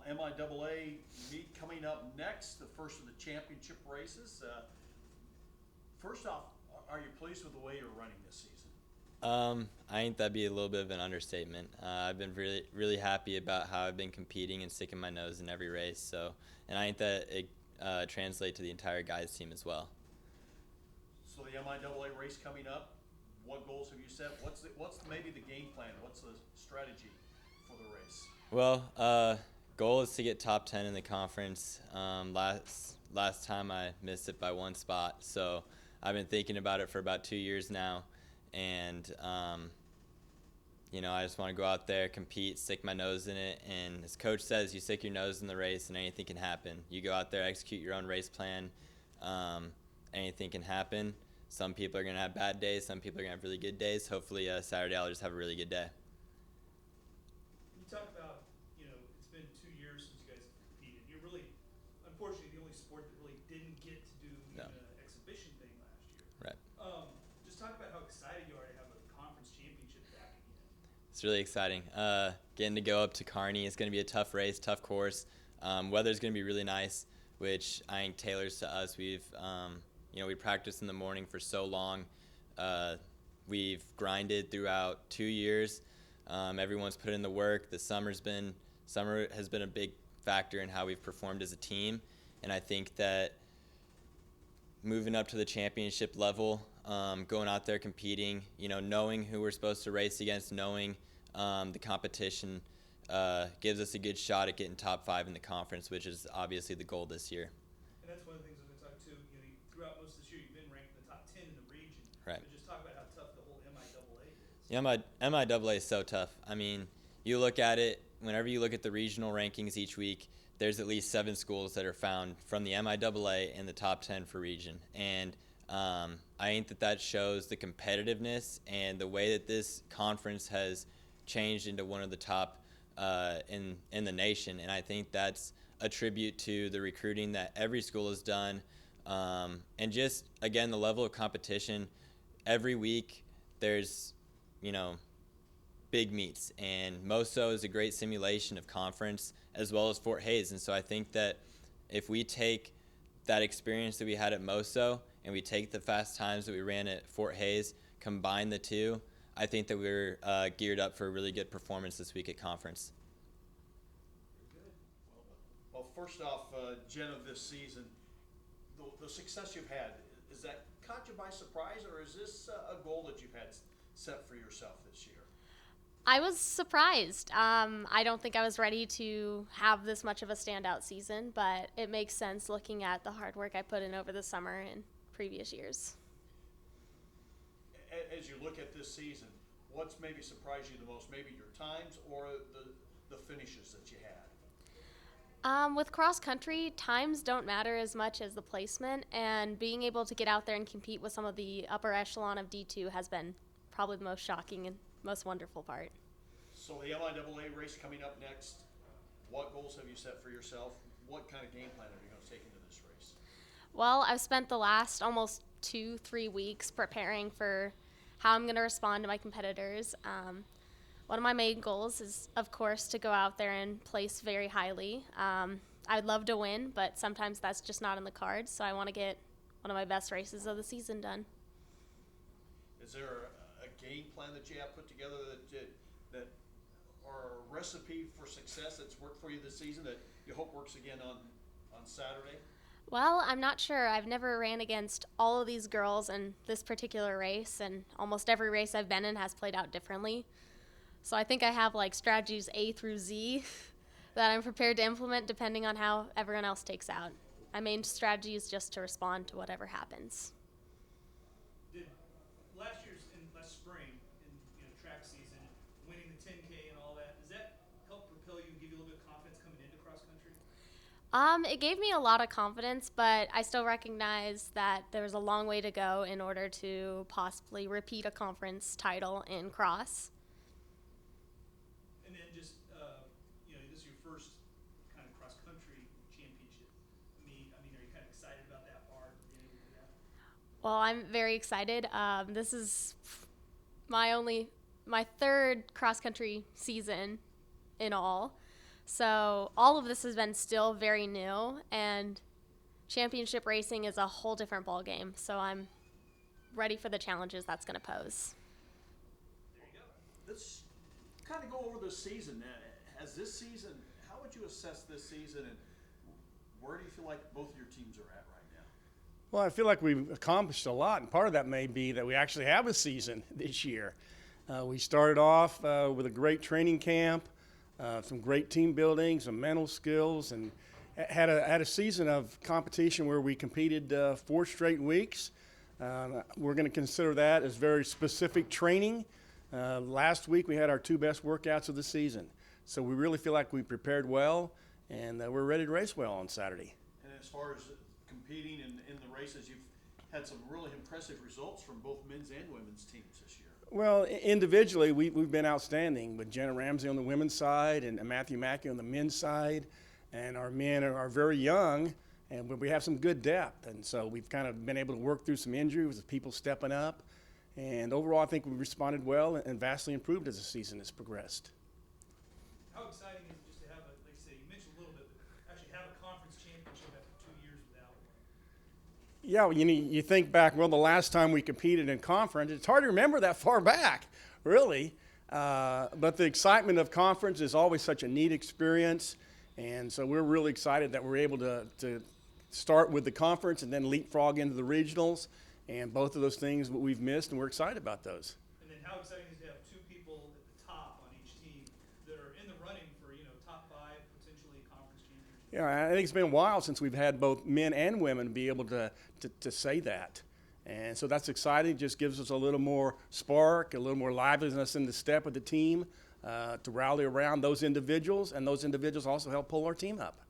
MIAA meet coming up next, the first of the championship races. First off, are you pleased with the way you're running this season? I think that'd be a little bit of an understatement. I've been really happy about how I've been competing and sticking my nose in every race. So, and I think that it translates to the entire guys team as well. So the MIAA race coming up, what goals have you set? What's maybe the game plan? What's the strategy for the race? Well, goal is to get top 10 in the conference. Last time I missed it by one spot, so I've been thinking about it for about 2 years now, and I just want to go out there, compete, stick my nose in it, and as coach says, you stick your nose in the race and anything can happen. You go out there, execute your own race plan, anything can happen. Some people are going to have bad days, some people are going to have really good days. Hopefully Saturday I'll just have a really good day. You talk about, it's been 2 years since you guys have competed. You're really, unfortunately, the only sport that really didn't get to do even an exhibition thing last year. Right. Just talk about how excited you are to have a conference championship back again. It's really exciting. Getting to go up to Kearney. It's going to be a tough race, tough course. Weather's going to be really nice, which I think tailors to us. We practiced in the morning for so long. We've grinded throughout 2 years. Everyone's put in the work. The summer has been a big factor in how we've performed as a team, and I think that moving up to the championship level, going out there competing, knowing who we're supposed to race against, knowing the competition gives us a good shot at getting top 5 in the conference, which is obviously the goal this year. And that's one of the things I'm going to talk to. Throughout most of this year, you've been ranked in the top 10 in the region. Right. So just talk about how tough the whole MIAA is. Yeah, MIAA is so tough. I mean, you look at it, whenever you look at the regional rankings each week, there's at least 7 schools that are found from the MIAA in the top 10 for region. And I think that shows the competitiveness and the way that this conference has changed into one of the top in the nation. And I think that's a tribute to the recruiting that every school has done. And just, again, the level of competition. Every week there's, big meets. And MOSO is a great simulation of conference as well as Fort Hays. And so I think that if we take that experience that we had at MOSO and we take the fast times that we ran at Fort Hays, combine the two, I think that we're geared up for a really good performance this week at conference. Good. Well, first off, Jenna, this season, the success you've had, is that caught you by surprise, or is this a goal that you've had set for yourself this year? I was surprised. I don't think I was ready to have this much of a standout season, but it makes sense looking at the hard work I put in over the summer and previous years. As you look at this season, what's maybe surprised you the most? Maybe your times or the finishes that you had? With cross country, times don't matter as much as the placement, and being able to get out there and compete with some of the upper echelon of D2 has been probably the most shocking and most wonderful part. So the MIAA race coming up next, what goals have you set for yourself? What kind of game plan are you going to take into this race? Well, I've spent the last almost 2-3 weeks preparing for how I'm going to respond to my competitors. One of my main goals is, of course, to go out there and place very highly. I'd love to win, but sometimes that's just not in the cards, so I want to get one of my best races of the season done. Is there a game plan that you have put together that or a recipe for success that's worked for you this season that you hope works again on Saturday? Well, I'm not sure. I've never ran against all of these girls in this particular race, and almost every race I've been in has played out differently. So I think I have strategies A through Z that I'm prepared to implement depending on how everyone else takes out. My main strategy is just to respond to whatever happens. Did last spring in track season, winning the 10K and all that, does that help propel you and give you a little bit of confidence coming into cross country? It gave me a lot of confidence, but I still recognize that there's a long way to go in order to possibly repeat a conference title in cross. And then just, this is your first kind of cross-country championship meet. I mean, are you kind of excited about that part, being able to do that? Well, I'm very excited. This is my third cross-country season in all. So all of this has been still very new, and championship racing is a whole different ballgame. So I'm ready for the challenges that's going to pose. There you go. Let's kind of go over the season. Has this season, how would you assess this season, and where do you feel like both of your teams are at right now? Well, I feel like we've accomplished a lot, and part of that may be that we actually have a season this year. We started off with a great training camp, some great team building, some mental skills, and had a season of competition where we competed 4 straight weeks. We're going to consider that as very specific training. Last week we had our 2 best workouts of the season. So we really feel like we prepared well, and we're ready to race well on Saturday. And as far as competing in the races, you've had some really impressive results from both men's and women's teams this year. Well, individually, we've been outstanding with Jenna Ramsey on the women's side and Matthew Maki on the men's side. And our men are very young, and we have some good depth. And so we've kind of been able to work through some injuries with people stepping up. And overall, I think we responded well and vastly improved as the season has progressed. How exciting is it just to have a, like you say, you mentioned a little bit, but actually have a conference championship after 2 years without one? Yeah, well, you think back, well, the last time we competed in conference, it's hard to remember that far back, really. But the excitement of conference is always such a neat experience. And so we're really excited that we're able to start with the conference and then leapfrog into the regionals. And both of those things we've missed, and we're excited about those. And then how exciting is to have 2 people at the top on each team that are in the running for, top 5, potentially conference championships? Yeah, I think it's been a while since we've had both men and women be able to say that. And so that's exciting. It just gives us a little more spark, a little more liveliness in the step of the team to rally around those individuals, and those individuals also help pull our team up.